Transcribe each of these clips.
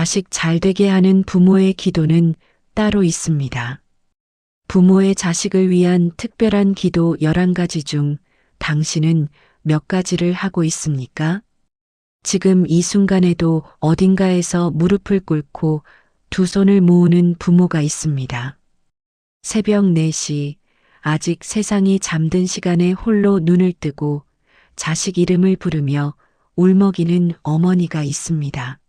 자식 잘 되게 하는 부모의 기도는 따로 있습니다. 부모의 자식을 위한 특별한 기도 11가지 중 당신은 몇 가지를 하고 있습니까? 지금 이 순간에도 어딘가에서 무릎을 꿇고 두 손을 모으는 부모가 있습니다. 새벽 4시, 아직 세상이 잠든 시간에 홀로 눈을 뜨고 자식 이름을 부르며 울먹이는 어머니가 있습니다.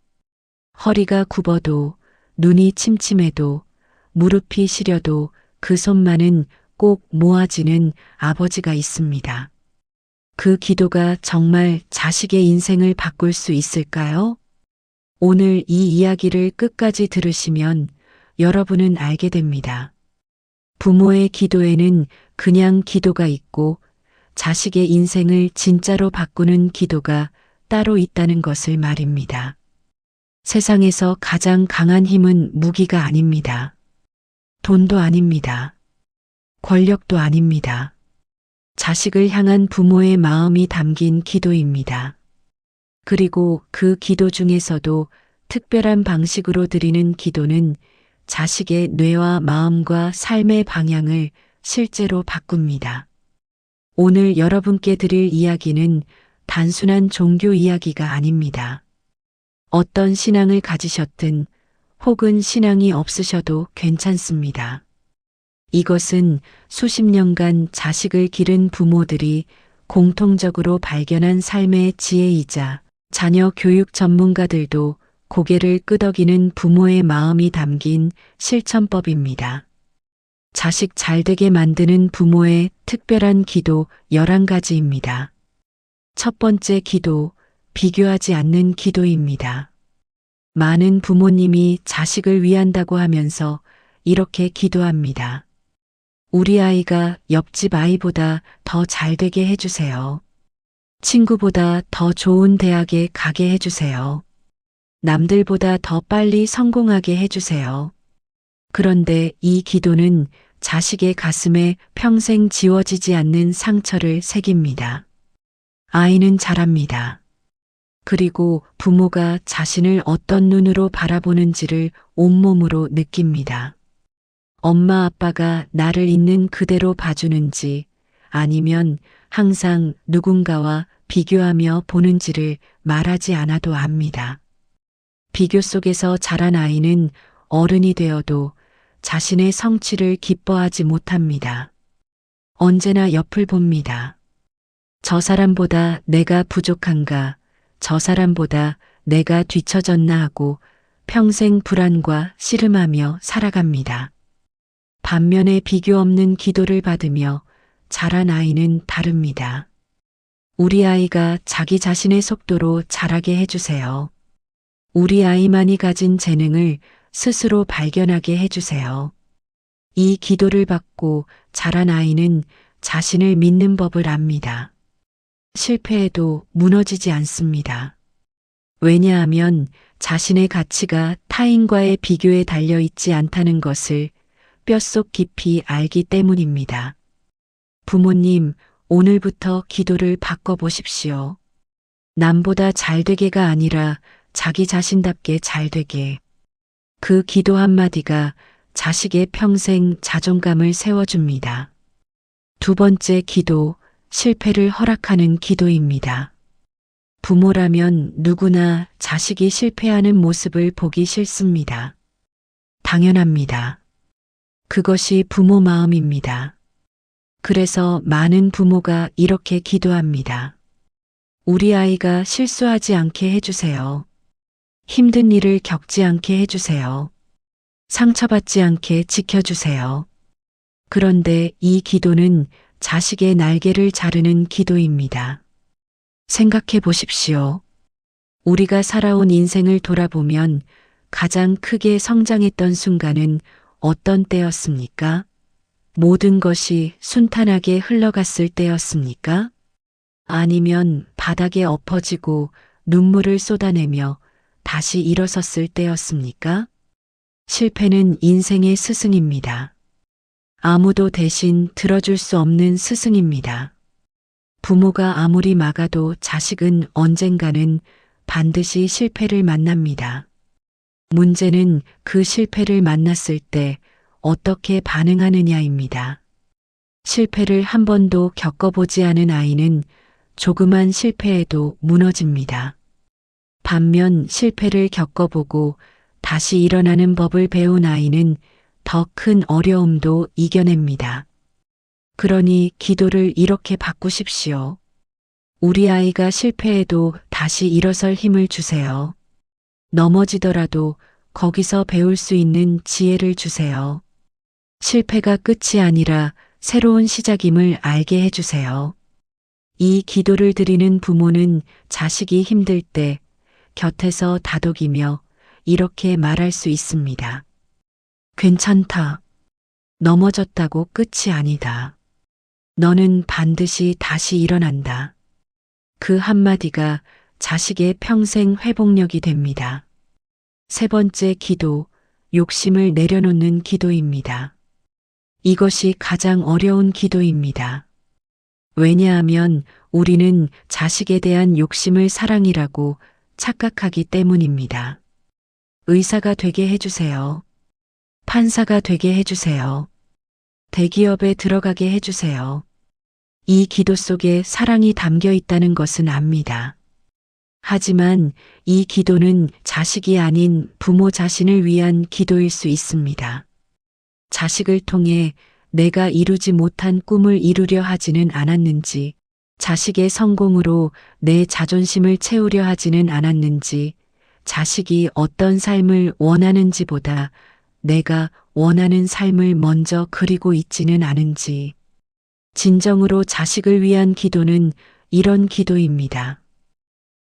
허리가 굽어도, 눈이 침침해도, 무릎이 시려도 그 손만은 꼭 모아지는 아버지가 있습니다. 그 기도가 정말 자식의 인생을 바꿀 수 있을까요? 오늘 이 이야기를 끝까지 들으시면 여러분은 알게 됩니다. 부모의 기도에는 그냥 기도가 있고 자식의 인생을 진짜로 바꾸는 기도가 따로 있다는 것을 말입니다. 세상에서 가장 강한 힘은 무기가 아닙니다. 돈도 아닙니다. 권력도 아닙니다. 자식을 향한 부모의 마음이 담긴 기도입니다. 그리고 그 기도 중에서도 특별한 방식으로 드리는 기도는 자식의 뇌와 마음과 삶의 방향을 실제로 바꿉니다. 오늘 여러분께 드릴 이야기는 단순한 종교 이야기가 아닙니다. 어떤 신앙을 가지셨든 혹은 신앙이 없으셔도 괜찮습니다. 이것은 수십 년간 자식을 기른 부모들이 공통적으로 발견한 삶의 지혜이자 자녀 교육 전문가들도 고개를 끄덕이는 부모의 마음이 담긴 실천법입니다. 자식 잘되게 만드는 부모의 특별한 기도 11가지입니다. 첫 번째 기도, 비교하지 않는 기도입니다. 많은 부모님이 자식을 위한다고 하면서 이렇게 기도합니다. 우리 아이가 옆집 아이보다 더 잘되게 해주세요. 친구보다 더 좋은 대학에 가게 해주세요. 남들보다 더 빨리 성공하게 해주세요. 그런데 이 기도는 자식의 가슴에 평생 지워지지 않는 상처를 새깁니다. 아이는 자랍니다. 그리고 부모가 자신을 어떤 눈으로 바라보는지를 온몸으로 느낍니다. 엄마 아빠가 나를 있는 그대로 봐주는지 아니면 항상 누군가와 비교하며 보는지를 말하지 않아도 압니다. 비교 속에서 자란 아이는 어른이 되어도 자신의 성취를 기뻐하지 못합니다. 언제나 옆을 봅니다. 저 사람보다 내가 부족한가, 저 사람보다 내가 뒤처졌나 하고 평생 불안과 씨름하며 살아갑니다. 반면에 비교 없는 기도를 받으며 자란 아이는 다릅니다. 우리 아이가 자기 자신의 속도로 자라게 해주세요. 우리 아이만이 가진 재능을 스스로 발견하게 해주세요. 이 기도를 받고 자란 아이는 자신을 믿는 법을 압니다. 실패해도 무너지지 않습니다. 왜냐하면 자신의 가치가 타인과의 비교에 달려있지 않다는 것을 뼛속 깊이 알기 때문입니다. 부모님, 오늘부터 기도를 바꿔보십시오. 남보다 잘되게가 아니라 자기 자신답게 잘되게. 그 기도 한마디가 자식의 평생 자존감을 세워줍니다. 두 번째 기도, 실패를 허락하는 기도입니다. 부모라면 누구나 자식이 실패하는 모습을 보기 싫습니다. 당연합니다. 그것이 부모 마음입니다. 그래서 많은 부모가 이렇게 기도합니다. 우리 아이가 실수하지 않게 해주세요. 힘든 일을 겪지 않게 해주세요. 상처받지 않게 지켜주세요. 그런데 이 기도는 자식의 날개를 자르는 기도입니다. 생각해 보십시오. 우리가 살아온 인생을 돌아보면 가장 크게 성장했던 순간은 어떤 때였습니까? 모든 것이 순탄하게 흘러갔을 때였습니까? 아니면 바닥에 엎어지고 눈물을 쏟아내며 다시 일어섰을 때였습니까? 실패는 인생의 스승입니다. 아무도 대신 들어줄 수 없는 스승입니다. 부모가 아무리 막아도 자식은 언젠가는 반드시 실패를 만납니다. 문제는 그 실패를 만났을 때 어떻게 반응하느냐입니다. 실패를 한 번도 겪어보지 않은 아이는 조그만 실패에도 무너집니다. 반면 실패를 겪어보고 다시 일어나는 법을 배운 아이는 더 큰 어려움도 이겨냅니다. 그러니 기도를 이렇게 바꾸십시오. 우리 아이가 실패해도 다시 일어설 힘을 주세요. 넘어지더라도 거기서 배울 수 있는 지혜를 주세요. 실패가 끝이 아니라 새로운 시작임을 알게 해주세요. 이 기도를 드리는 부모는 자식이 힘들 때 곁에서 다독이며 이렇게 말할 수 있습니다. 괜찮다. 넘어졌다고 끝이 아니다. 너는 반드시 다시 일어난다. 그 한마디가 자식의 평생 회복력이 됩니다. 세 번째 기도, 욕심을 내려놓는 기도입니다. 이것이 가장 어려운 기도입니다. 왜냐하면 우리는 자식에 대한 욕심을 사랑이라고 착각하기 때문입니다. 의사가 되게 해주세요. 판사가 되게 해주세요. 대기업에 들어가게 해주세요. 이 기도 속에 사랑이 담겨 있다는 것은 압니다. 하지만 이 기도는 자식이 아닌 부모 자신을 위한 기도일 수 있습니다. 자식을 통해 내가 이루지 못한 꿈을 이루려 하지는 않았는지, 자식의 성공으로 내 자존심을 채우려 하지는 않았는지, 자식이 어떤 삶을 원하는지보다 내가 원하는 삶을 먼저 그리고 있지는 않은지. 진정으로 자식을 위한 기도는 이런 기도입니다.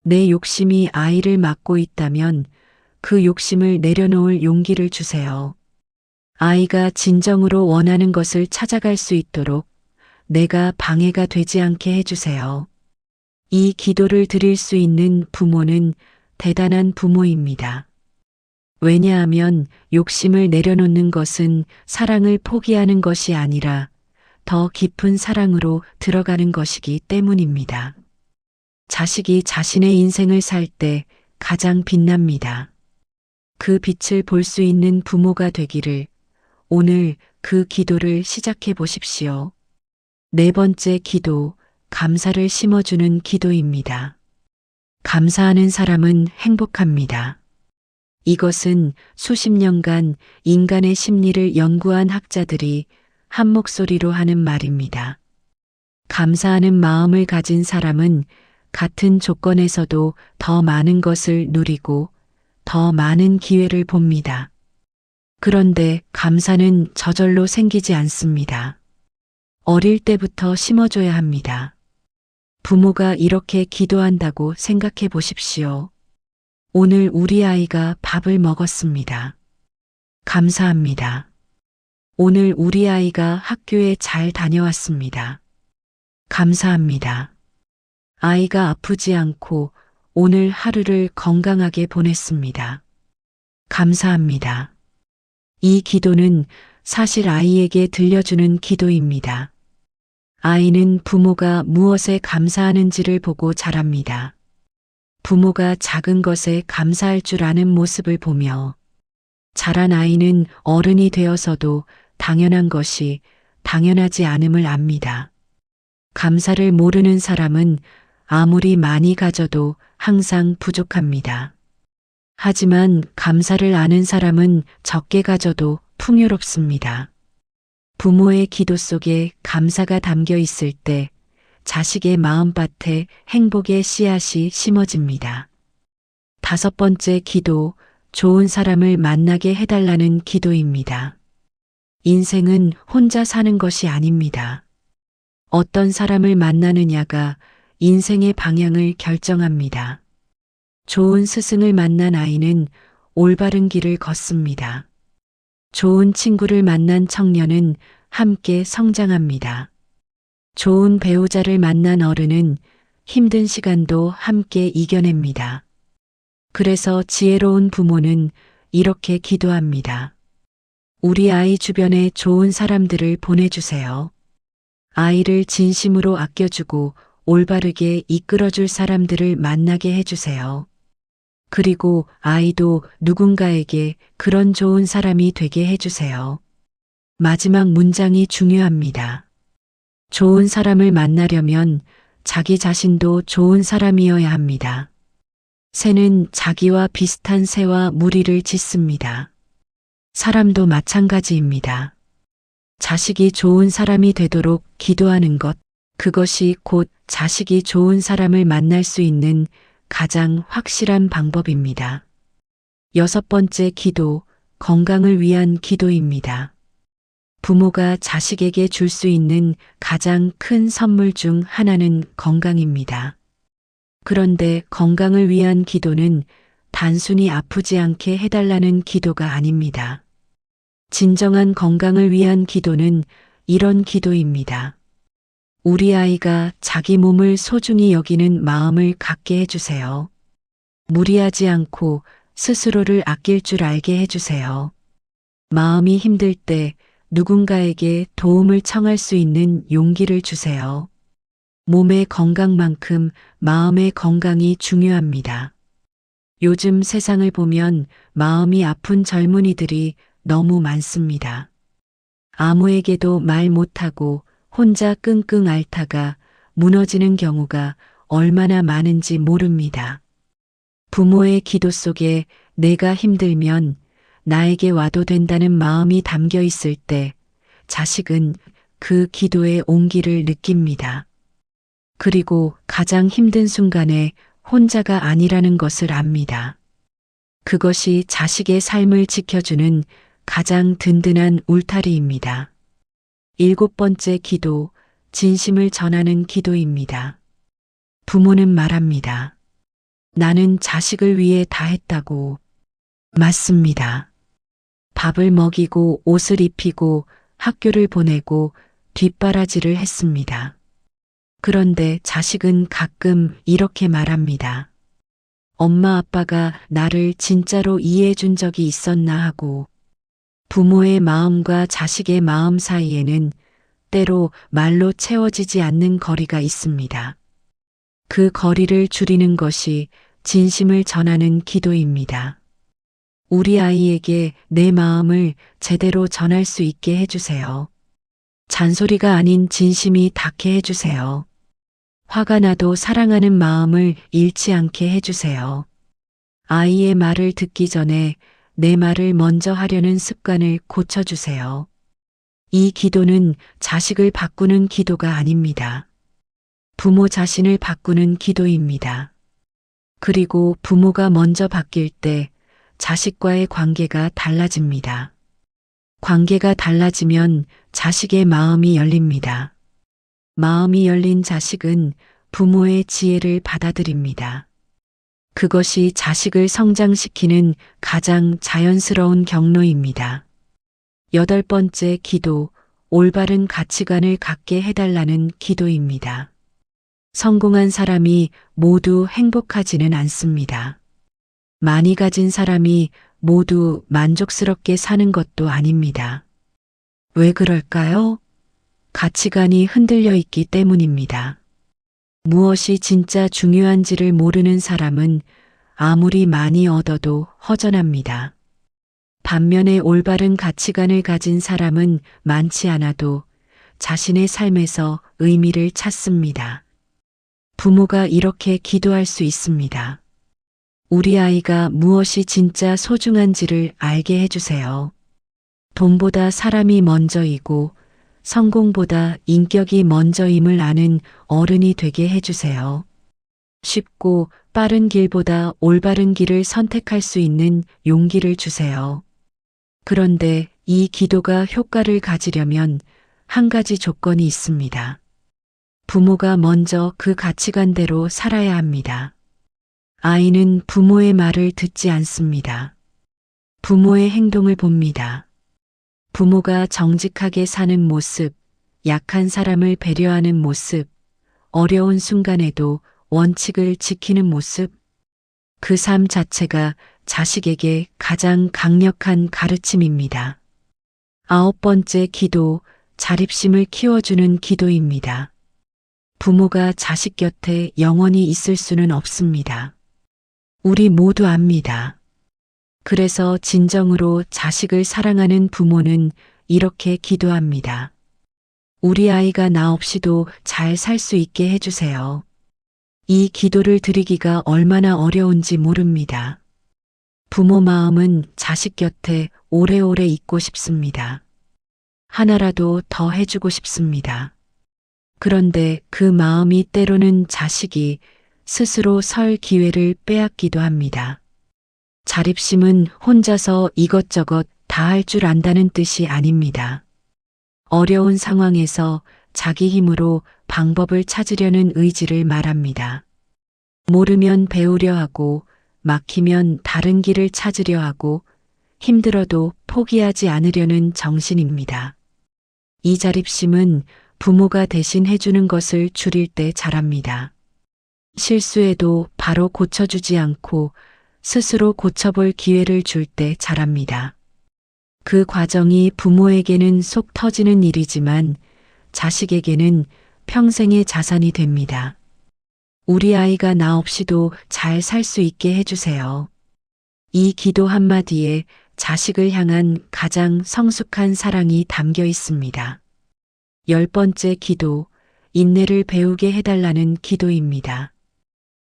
내 욕심이 아이를 막고 있다면 그 욕심을 내려놓을 용기를 주세요. 아이가 진정으로 원하는 것을 찾아갈 수 있도록 내가 방해가 되지 않게 해주세요. 이 기도를 드릴 수 있는 부모는 대단한 부모입니다. 왜냐하면 욕심을 내려놓는 것은 사랑을 포기하는 것이 아니라 더 깊은 사랑으로 들어가는 것이기 때문입니다. 자식이 자신의 인생을 살 때 가장 빛납니다. 그 빛을 볼 수 있는 부모가 되기를 오늘 그 기도를 시작해 보십시오. 네 번째 기도, 감사를 심어주는 기도입니다. 감사하는 사람은 행복합니다. 이것은 수십 년간 인간의 심리를 연구한 학자들이 한 목소리로 하는 말입니다. 감사하는 마음을 가진 사람은 같은 조건에서도 더 많은 것을 누리고 더 많은 기회를 봅니다. 그런데 감사는 저절로 생기지 않습니다. 어릴 때부터 심어줘야 합니다. 부모가 이렇게 기도한다고 생각해 보십시오. 오늘 우리 아이가 밥을 먹었습니다. 감사합니다. 오늘 우리 아이가 학교에 잘 다녀왔습니다. 감사합니다. 아이가 아프지 않고 오늘 하루를 건강하게 보냈습니다. 감사합니다. 이 기도는 사실 아이에게 들려주는 기도입니다. 아이는 부모가 무엇에 감사하는지를 보고 자랍니다. 부모가 작은 것에 감사할 줄 아는 모습을 보며 자란 아이는 어른이 되어서도 당연한 것이 당연하지 않음을 압니다. 감사를 모르는 사람은 아무리 많이 가져도 항상 부족합니다. 하지만 감사를 아는 사람은 적게 가져도 풍요롭습니다. 부모의 기도 속에 감사가 담겨 있을 때 자식의 마음밭에 행복의 씨앗이 심어집니다. 다섯 번째 기도, 좋은 사람을 만나게 해달라는 기도입니다. 인생은 혼자 사는 것이 아닙니다. 어떤 사람을 만나느냐가 인생의 방향을 결정합니다. 좋은 스승을 만난 아이는 올바른 길을 걷습니다. 좋은 친구를 만난 청년은 함께 성장합니다. 좋은 배우자를 만난 어른은 힘든 시간도 함께 이겨냅니다. 그래서 지혜로운 부모는 이렇게 기도합니다. 우리 아이 주변에 좋은 사람들을 보내주세요. 아이를 진심으로 아껴주고 올바르게 이끌어줄 사람들을 만나게 해주세요. 그리고 아이도 누군가에게 그런 좋은 사람이 되게 해주세요. 마지막 문장이 중요합니다. 좋은 사람을 만나려면 자기 자신도 좋은 사람이어야 합니다. 새는 자기와 비슷한 새와 무리를 짓습니다. 사람도 마찬가지입니다. 자식이 좋은 사람이 되도록 기도하는 것, 그것이 곧 자식이 좋은 사람을 만날 수 있는 가장 확실한 방법입니다. 6번째 기도, 건강을 위한 기도입니다. 부모가 자식에게 줄 수 있는 가장 큰 선물 중 하나는 건강입니다. 그런데 건강을 위한 기도는 단순히 아프지 않게 해달라는 기도가 아닙니다. 진정한 건강을 위한 기도는 이런 기도입니다. 우리 아이가 자기 몸을 소중히 여기는 마음을 갖게 해주세요. 무리하지 않고 스스로를 아낄 줄 알게 해주세요. 마음이 힘들 때 누군가에게 도움을 청할 수 있는 용기를 주세요. 몸의 건강만큼 마음의 건강이 중요합니다. 요즘 세상을 보면 마음이 아픈 젊은이들이 너무 많습니다. 아무에게도 말 못하고 혼자 끙끙 앓다가 무너지는 경우가 얼마나 많은지 모릅니다. 부모의 기도 속에 내가 힘들면 나에게 와도 된다는 마음이 담겨 있을 때 자식은 그 기도의 온기를 느낍니다. 그리고 가장 힘든 순간에 혼자가 아니라는 것을 압니다. 그것이 자식의 삶을 지켜주는 가장 든든한 울타리입니다. 7번째 기도, 진심을 전하는 기도입니다. 부모는 말합니다. 나는 자식을 위해 다 했다고. 맞습니다. 밥을 먹이고 옷을 입히고 학교를 보내고 뒷바라지를 했습니다. 그런데 자식은 가끔 이렇게 말합니다. 엄마 아빠가 나를 진짜로 이해해 준 적이 있었나 하고. 부모의 마음과 자식의 마음 사이에는 때로 말로 채워지지 않는 거리가 있습니다. 그 거리를 줄이는 것이 진심을 전하는 기도입니다. 우리 아이에게 내 마음을 제대로 전할 수 있게 해주세요. 잔소리가 아닌 진심이 닿게 해주세요. 화가 나도 사랑하는 마음을 잃지 않게 해주세요. 아이의 말을 듣기 전에 내 말을 먼저 하려는 습관을 고쳐주세요. 이 기도는 자식을 바꾸는 기도가 아닙니다. 부모 자신을 바꾸는 기도입니다. 그리고 부모가 먼저 바뀔 때 자식과의 관계가 달라집니다. 관계가 달라지면 자식의 마음이 열립니다. 마음이 열린 자식은 부모의 지혜를 받아들입니다. 그것이 자식을 성장시키는 가장 자연스러운 경로입니다. 8번째 기도, 올바른 가치관을 갖게 해달라는 기도입니다. 성공한 사람이 모두 행복하지는 않습니다. 많이 가진 사람이 모두 만족스럽게 사는 것도 아닙니다. 왜 그럴까요? 가치관이 흔들려 있기 때문입니다. 무엇이 진짜 중요한지를 모르는 사람은 아무리 많이 얻어도 허전합니다. 반면에 올바른 가치관을 가진 사람은 많지 않아도 자신의 삶에서 의미를 찾습니다. 부모가 이렇게 기도할 수 있습니다. 우리 아이가 무엇이 진짜 소중한지를 알게 해주세요. 돈보다 사람이 먼저이고 성공보다 인격이 먼저임을 아는 어른이 되게 해주세요. 쉽고 빠른 길보다 올바른 길을 선택할 수 있는 용기를 주세요. 그런데 이 기도가 효과를 가지려면 한 가지 조건이 있습니다. 부모가 먼저 그 가치관대로 살아야 합니다. 아이는 부모의 말을 듣지 않습니다. 부모의 행동을 봅니다. 부모가 정직하게 사는 모습, 약한 사람을 배려하는 모습, 어려운 순간에도 원칙을 지키는 모습, 그 삶 자체가 자식에게 가장 강력한 가르침입니다. 9번째 기도, 자립심을 키워주는 기도입니다. 부모가 자식 곁에 영원히 있을 수는 없습니다. 우리 모두 압니다. 그래서 진정으로 자식을 사랑하는 부모는 이렇게 기도합니다. 우리 아이가 나 없이도 잘 살 수 있게 해주세요. 이 기도를 드리기가 얼마나 어려운지 모릅니다. 부모 마음은 자식 곁에 오래오래 있고 싶습니다. 하나라도 더 해주고 싶습니다. 그런데 그 마음이 때로는 자식이 스스로 설 기회를 빼앗기도 합니다. 자립심은 혼자서 이것저것 다 할 줄 안다는 뜻이 아닙니다. 어려운 상황에서 자기 힘으로 방법을 찾으려는 의지를 말합니다. 모르면 배우려 하고 막히면 다른 길을 찾으려 하고 힘들어도 포기하지 않으려는 정신입니다. 이 자립심은 부모가 대신 해주는 것을 줄일 때 자랍니다. 실수해도 바로 고쳐주지 않고 스스로 고쳐볼 기회를 줄 때 자랍니다. 그 과정이 부모에게는 속 터지는 일이지만 자식에게는 평생의 자산이 됩니다. 우리 아이가 나 없이도 잘 살 수 있게 해주세요. 이 기도 한마디에 자식을 향한 가장 성숙한 사랑이 담겨 있습니다. 10번째 기도, 인내를 배우게 해달라는 기도입니다.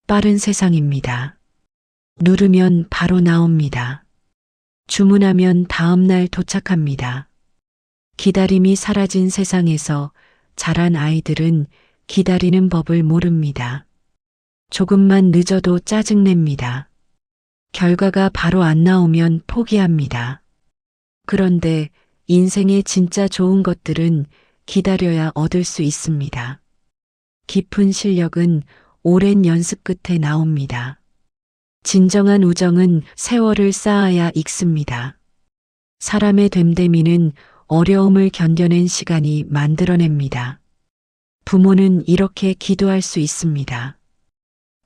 빠른 세상입니다. 누르면 바로 나옵니다. 주문하면 다음날 도착합니다. 기다림이 사라진 세상에서 자란 아이들은 기다리는 법을 모릅니다. 조금만 늦어도 짜증냅니다. 결과가 바로 안 나오면 포기합니다. 그런데 인생의 진짜 좋은 것들은 기다려야 얻을 수 있습니다. 깊은 실력은 오랜 연습 끝에 나옵니다. 진정한 우정은 세월을 쌓아야 익습니다. 사람의 됨됨이는 어려움을 견뎌낸 시간이 만들어냅니다. 부모는 이렇게 기도할 수 있습니다.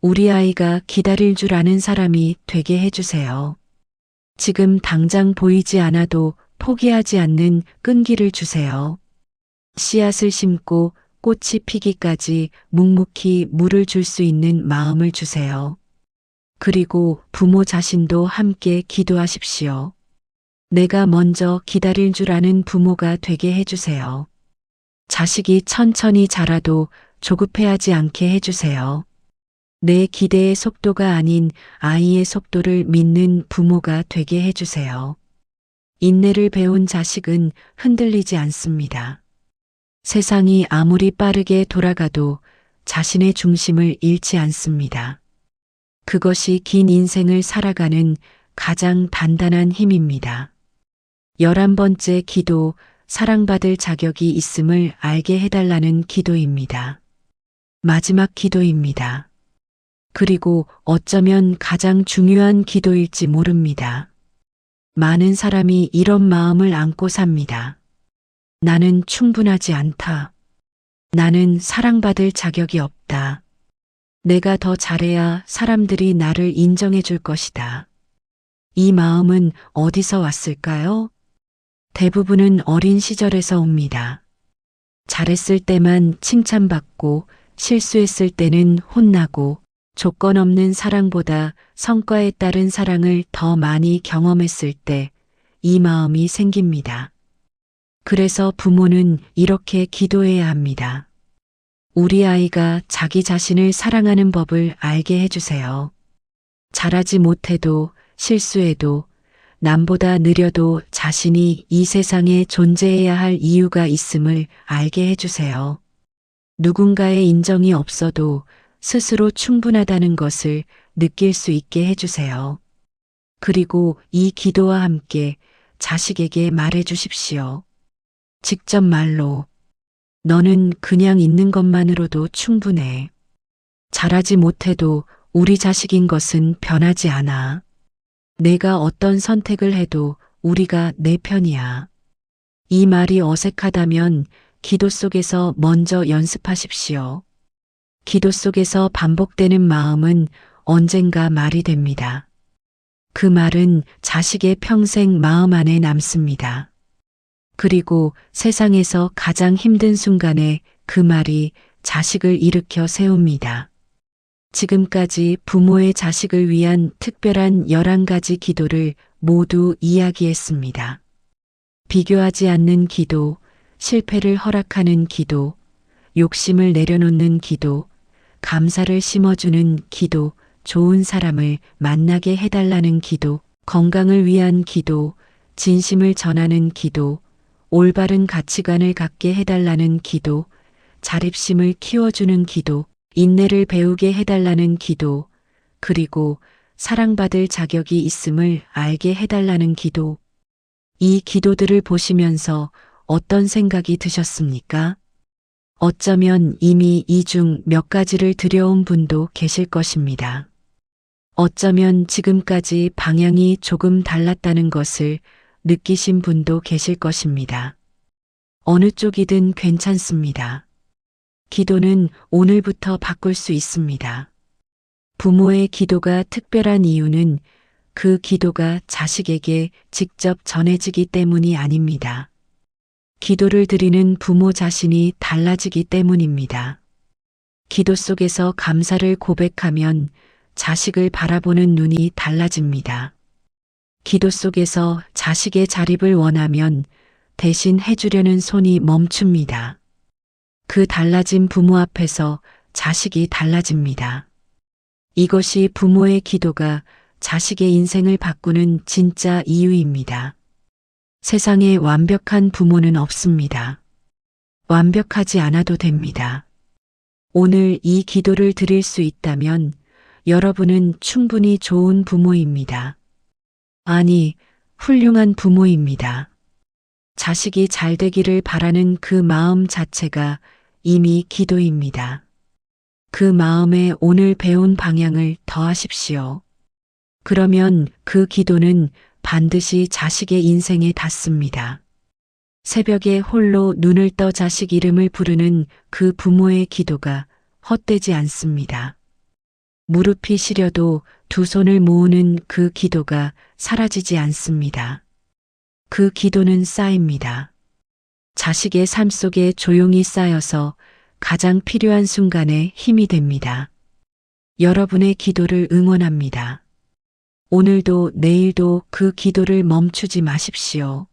우리 아이가 기다릴 줄 아는 사람이 되게 해주세요. 지금 당장 보이지 않아도 포기하지 않는 끈기를 주세요. 씨앗을 심고 꽃이 피기까지 묵묵히 물을 줄 수 있는 마음을 주세요. 그리고 부모 자신도 함께 기도하십시오. 내가 먼저 기다릴 줄 아는 부모가 되게 해주세요. 자식이 천천히 자라도 조급해하지 않게 해주세요. 내 기대의 속도가 아닌 아이의 속도를 믿는 부모가 되게 해주세요. 인내를 배운 자식은 흔들리지 않습니다. 세상이 아무리 빠르게 돌아가도 자신의 중심을 잃지 않습니다. 그것이 긴 인생을 살아가는 가장 단단한 힘입니다. 11번째 기도, 사랑받을 자격이 있음을 알게 해달라는 기도입니다. 마지막 기도입니다. 그리고 어쩌면 가장 중요한 기도일지 모릅니다. 많은 사람이 이런 마음을 안고 삽니다. 나는 충분하지 않다. 나는 사랑받을 자격이 없다. 내가 더 잘해야 사람들이 나를 인정해 줄 것이다. 이 마음은 어디서 왔을까요? 대부분은 어린 시절에서 옵니다. 잘했을 때만 칭찬받고 실수했을 때는 혼나고 조건 없는 사랑보다 성과에 따른 사랑을 더 많이 경험했을 때 이 마음이 생깁니다. 그래서 부모는 이렇게 기도해야 합니다. 우리 아이가 자기 자신을 사랑하는 법을 알게 해주세요. 잘하지 못해도 실수해도 남보다 느려도 자신이 이 세상에 존재해야 할 이유가 있음을 알게 해주세요. 누군가의 인정이 없어도 스스로 충분하다는 것을 느낄 수 있게 해주세요. 그리고 이 기도와 함께 자식에게 말해 주십시오. 직접 말로, 너는 그냥 있는 것만으로도 충분해. 잘하지 못해도 우리 자식인 것은 변하지 않아. 내가 어떤 선택을 해도 우리가 내 편이야. 이 말이 어색하다면 기도 속에서 먼저 연습하십시오. 기도 속에서 반복되는 마음은 언젠가 말이 됩니다. 그 말은 자식의 평생 마음 안에 남습니다. 그리고 세상에서 가장 힘든 순간에 그 말이 자식을 일으켜 세웁니다. 지금까지 부모의 자식을 위한 특별한 11가지 기도를 모두 이야기했습니다. 비교하지 않는 기도, 실패를 허락하는 기도, 욕심을 내려놓는 기도, 감사를 심어주는 기도, 좋은 사람을 만나게 해달라는 기도, 건강을 위한 기도, 진심을 전하는 기도, 올바른 가치관을 갖게 해달라는 기도, 자립심을 키워주는 기도, 인내를 배우게 해달라는 기도, 그리고 사랑받을 자격이 있음을 알게 해달라는 기도. 이 기도들을 보시면서 어떤 생각이 드셨습니까? 어쩌면 이미 이 중 몇 가지를 드려온 분도 계실 것입니다. 어쩌면 지금까지 방향이 조금 달랐다는 것을 느끼신 분도 계실 것입니다. 어느 쪽이든 괜찮습니다. 기도는 오늘부터 바꿀 수 있습니다. 부모의 기도가 특별한 이유는 그 기도가 자식에게 직접 전해지기 때문이 아닙니다. 기도를 드리는 부모 자신이 달라지기 때문입니다. 기도 속에서 감사를 고백하면 자식을 바라보는 눈이 달라집니다. 기도 속에서 자식의 자립을 원하면 대신 해주려는 손이 멈춥니다. 그 달라진 부모 앞에서 자식이 달라집니다. 이것이 부모의 기도가 자식의 인생을 바꾸는 진짜 이유입니다. 세상에 완벽한 부모는 없습니다. 완벽하지 않아도 됩니다. 오늘 이 기도를 드릴 수 있다면 여러분은 충분히 좋은 부모입니다. 아니, 훌륭한 부모입니다. 자식이 잘 되기를 바라는 그 마음 자체가 이미 기도입니다. 그 마음에 오늘 배운 방향을 더하십시오. 그러면 그 기도는 반드시 자식의 인생에 닿습니다. 새벽에 홀로 눈을 떠 자식 이름을 부르는 그 부모의 기도가 헛되지 않습니다. 무릎이 시려도 두 손을 모으는 그 기도가 사라지지 않습니다. 그 기도는 쌓입니다. 자식의 삶 속에 조용히 쌓여서 가장 필요한 순간에 힘이 됩니다. 여러분의 기도를 응원합니다. 오늘도 내일도 그 기도를 멈추지 마십시오.